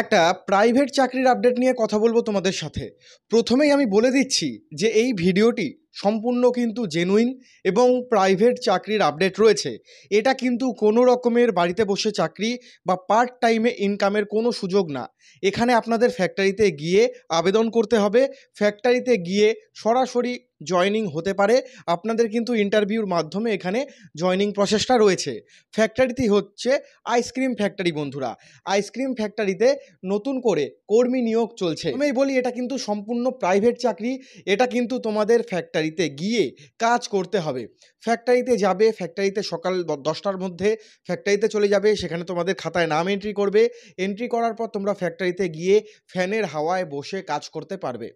একটা প্রাইভেট চাকরির আপডেট নিয়ে কথা বলবো তোমাদের সাথে। প্রথমেই আমি বলে দিচ্ছি যে এই ভিডিওটি সম্পূর্ণ কিন্তু জেনুইন এবং প্রাইভেট চাকরির আপডেট রয়েছে। এটা কিন্তু কোনো রকমের বাড়িতে বসে চাকরি বা পার্ট টাইমে ইনকামের কোনো সুযোগ না। এখানে আপনাদের ফ্যাক্টরিতে গিয়ে আবেদন করতে হবে, ফ্যাক্টরিতে গিয়ে সরাসরি জয়েনিং হতে পারে। আপনাদের কিন্তু ইন্টারভিউর মাধ্যমে এখানে জয়েনিং প্রসেসটা রয়েছে। ফ্যাক্টরিটি হচ্ছে আইসক্রিম ফ্যাক্টরি বন্ধুরা। আইসক্রিম ফ্যাক্টরিতে নতুন করে কর্মী নিয়োগ চলছে। আমি বলি এটা কিন্তু সম্পূর্ণ প্রাইভেট চাকরি। এটা কিন্তু তোমাদের ফ্যাক্টরিতে গিয়ে কাজ করতে হবে। ফ্যাক্টরিতে যাবে, ফ্যাক্টরিতে সকাল 10টার মধ্যে ফ্যাক্টরিতে চলে যাবে, সেখানে তোমাদের খাতায় নাম এন্ট্রি করবে। এন্ট্রি করার পর তোমরা ফ্যাক্টরিতে গিয়ে ফ্যানের হাওয়ায় বসে কাজ করতে পারবে।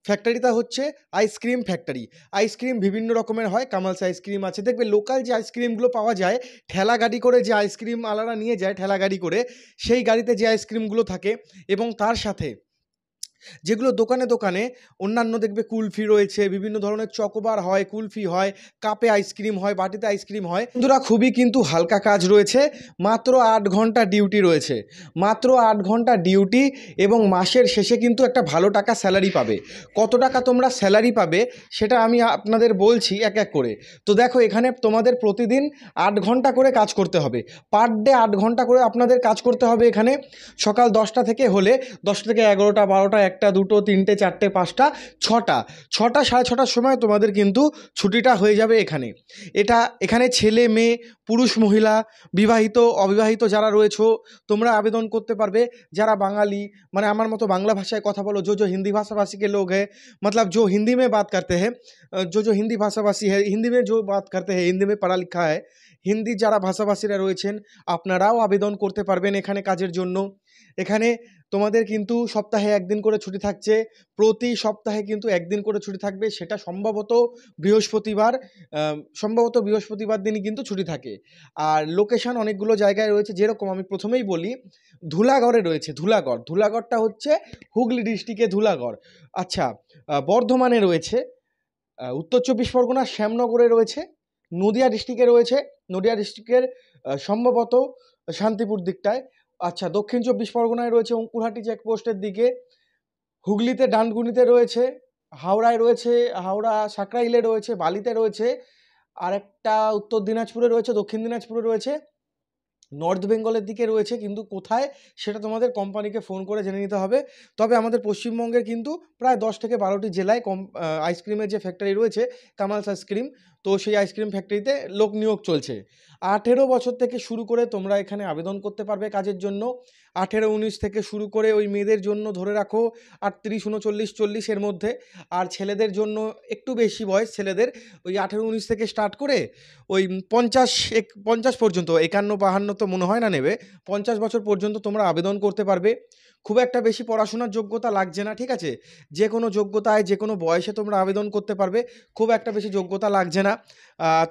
ফ্যাক্টরিটা হচ্ছে আইসক্রিম ফ্যাক্টরি। আইসক্রিম বিভিন্ন রকমের হয়, কামালস আইসক্রিম আছে, দেখবে লোকাল যে আইসক্রিমগুলো পাওয়া যায় ঠেলা গাড়ি করে, যে আইসক্রিম আলারা নিয়ে যায় ঠেলা গাড়ি করে, সেই গাড়িতে যে আইসক্রিমগুলো থাকে এবং তার সাথে যেগুলো দোকানে দোকানে অন্যান্য দেখবে কুলফি রয়েছে, বিভিন্ন ধরনের চকোবার হয়, কুলফি হয়, কাপে আইসক্রিম হয়, বাটিতে আইসক্রিম হয়। বন্ধুরা খুবই কিন্তু হালকা কাজ রয়েছে, মাত্র 8 ঘন্টা ডিউটি রয়েছে, মাত্র 8 ঘন্টা ডিউটি এবং মাসের শেষে কিন্তু একটা ভালো টাকা স্যালারি পাবে। কত টাকা তোমরা স্যালারি পাবে সেটা আমি আপনাদের বলছি এক এক করে। তো দেখো, এখানে তোমাদের প্রতিদিন 8 ঘন্টা করে কাজ করতে হবে, পার ডে 8 ঘন্টা করে আপনাদের কাজ করতে হবে। এখানে সকাল 10টা থেকে হলে 10টা থেকে 11টা, 12টা, 1টা, 2টো, 3টে, 4টে, 5টা, 6টা, 6টা, 6:30টার সময় তোমাদের কিন্তু ছুটিটা হয়ে যাবে। এখানে ছেলে মেয়ে, পুরুষ মহিলা, বিবাহিত অবিবাহিত যারা রয়েছো তোমরা আবেদন করতে পারবে। যারা বাঙালি, মানে আমার মতো বাংলা ভাষায় কথা বলো, जो हिंदी भाषाभाषी के लोग हैं, मतलब जो हिंदी में बात करते हैं, जो हिंदी भाषाभाषी है, हिंदी में जो बात करते हैं, हिंदी में पढ़ा लिखा है, হিন্দি যারা ভাষাভাষীরা রয়েছেন আপনারাও আবেদন করতে পারবেন এখানে কাজের জন্য। এখানে তোমাদের কিন্তু সপ্তাহে একদিন করে ছুটি থাকছে, প্রতি সপ্তাহে কিন্তু একদিন করে ছুটি থাকবে, সেটা সম্ভবত বৃহস্পতিবার দিনই কিন্তু ছুটি থাকে। আর লোকেশন অনেকগুলো জায়গায় রয়েছে, যেরকম আমি প্রথমেই বলি ধুলাগড়ে রয়েছে। ধুলাগড়টা হচ্ছে হুগলি ডিস্ট্রিক্টে ধুলাগড়। আচ্ছা, বর্ধমানে রয়েছে, উত্তর 24 পরগনার শ্যামনগরে রয়েছে, নদিয়া ডিস্ট্রিক্টে রয়েছে, নদিয়া ডিস্ট্রিক্টের সম্ভবত শান্তিপুর দিকটায়। আচ্ছা, দক্ষিণ 24 পরগনায় রয়েছে অঙ্কুরহাটি চেকপোস্টের দিকে, হুগলিতে ডানকুনিতে রয়েছে, হাওড়ায় রয়েছে, হাওড়া সাকরাইলে রয়েছে, বালিতে রয়েছে, আর একটা উত্তর দিনাজপুরে রয়েছে, দক্ষিণ দিনাজপুরে রয়েছে, নর্থ বেঙ্গলের দিকে রয়েছে। কিন্তু কোথায় সেটা তোমাদের কোম্পানিকে ফোন করে জেনে নিতে হবে। তবে আমাদের পশ্চিমবঙ্গের কিন্তু প্রায় 10 থেকে 12টি জেলায় আইসক্রিমের যে ফ্যাক্টরি রয়েছে, কামালস আইসক্রিম, তো সেই আইসক্রিম ফ্যাক্টরিতে লোক নিয়োগ চলছে। 18 বছর থেকে শুরু করে তোমরা এখানে আবেদন করতে পারবে কাজের জন্য। 18-19 থেকে শুরু করে ওই মেয়েদের জন্য ধরে রাখো 38-39-40-এর মধ্যে, আর ছেলেদের জন্য একটু বেশি বয়স, ছেলেদের ওই 18-19 থেকে স্টার্ট করে ওই 50 পর্যন্ত, 51-52 তো মনে হয় না নেবে, 50 বছর পর্যন্ত তোমরা আবেদন করতে পারবে। খুব একটা বেশি পড়াশোনার যোগ্যতা লাগছে না, ঠিক আছে? যে কোনো যোগ্যতায়, যে কোনো বয়সে তোমরা আবেদন করতে পারবে, খুব একটা বেশি যোগ্যতা লাগছে না।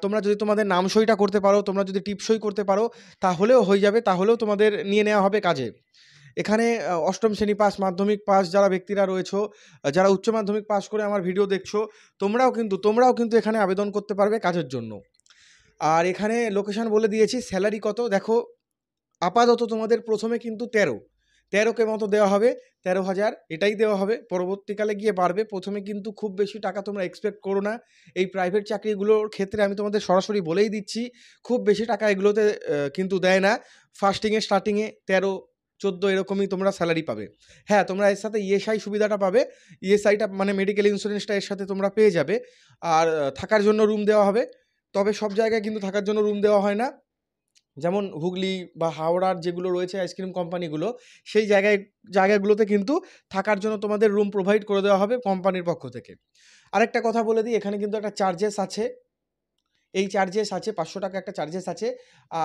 তোমরা যদি তোমাদের নাম সইটা করতে পারো, তোমরা যদি টিপসই করতে পারো, তাহলেও হয়ে যাবে, তাহলেও তোমাদের নিয়ে নেওয়া হবে কাজে। এখানে অষ্টম শ্রেণী পাস, মাধ্যমিক পাস যারা ব্যক্তিরা রয়েছো, যারা উচ্চ মাধ্যমিক পাস করে আমার ভিডিও দেখছো, তোমরাও কিন্তু এখানে আবেদন করতে পারবে কাজের জন্য। আর এখানে লোকেশন বলে দিয়েছি। স্যালারি কত দেখো, আপাতত তোমাদের প্রথমে কিন্তু 13কে মতো দেওয়া হবে, 13,000 এটাই দেওয়া হবে, পরবর্তীকালে গিয়ে বাড়বে। প্রথমে কিন্তু খুব বেশি টাকা তোমরা এক্সপেক্ট করো না। এই প্রাইভেট চাকরিগুলোর ক্ষেত্রে আমি তোমাদের সরাসরি বলেই দিচ্ছি, খুব বেশি টাকা এগুলোতে কিন্তু দেয় না। স্টার্টিংয়ে 13-14 এরকমই তোমরা স্যালারি পাবে। হ্যাঁ, তোমরা এর সাথে ইএসআই সুবিধাটা পাবে। ইএসআইটা মানে মেডিকেল ইন্স্যুরেন্সটা এর সাথে তোমরা পেয়ে যাবে। আর থাকার জন্য রুম দেওয়া হবে। তবে সব জায়গায় কিন্তু থাকার জন্য রুম দেওয়া হয় না। যেমন হুগলি বা হাওড়ার যেগুলো রয়েছে আইসক্রিম কোম্পানিগুলো, সেই জায়গাগুলোতে কিন্তু থাকার জন্য তোমাদের রুম প্রোভাইড করে দেওয়া হবে কোম্পানির পক্ষ থেকে। আরেকটা কথা বলে দিই, এখানে কিন্তু একটা চার্জেস আছে, এই চার্জেস আছে 500 টাকা একটা চার্জেস আছে।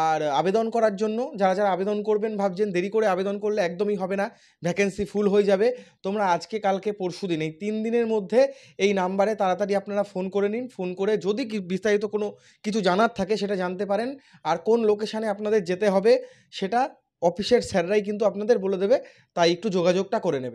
আর আবেদন করার জন্য যারা আবেদন করবেন ভাবছেন, দেরি করে আবেদন করলে একদমই হবে না, ভ্যাকেন্সি ফুল হয়ে যাবে। তোমরা আজকে, কালকে, পরশু দিন, এই 3 দিনের মধ্যে এই নাম্বারে তাড়াতাড়ি আপনারা ফোন করে নিন। ফোন করে যদি বিস্তারিত কোনো কিছু জানার থাকে সেটা জানতে পারেন। আর কোন লোকেশানে আপনাদের যেতে হবে সেটা অফিসের স্যাররাই কিন্তু আপনাদের বলে দেবে, তাই একটু যোগাযোগটা করে নেবে।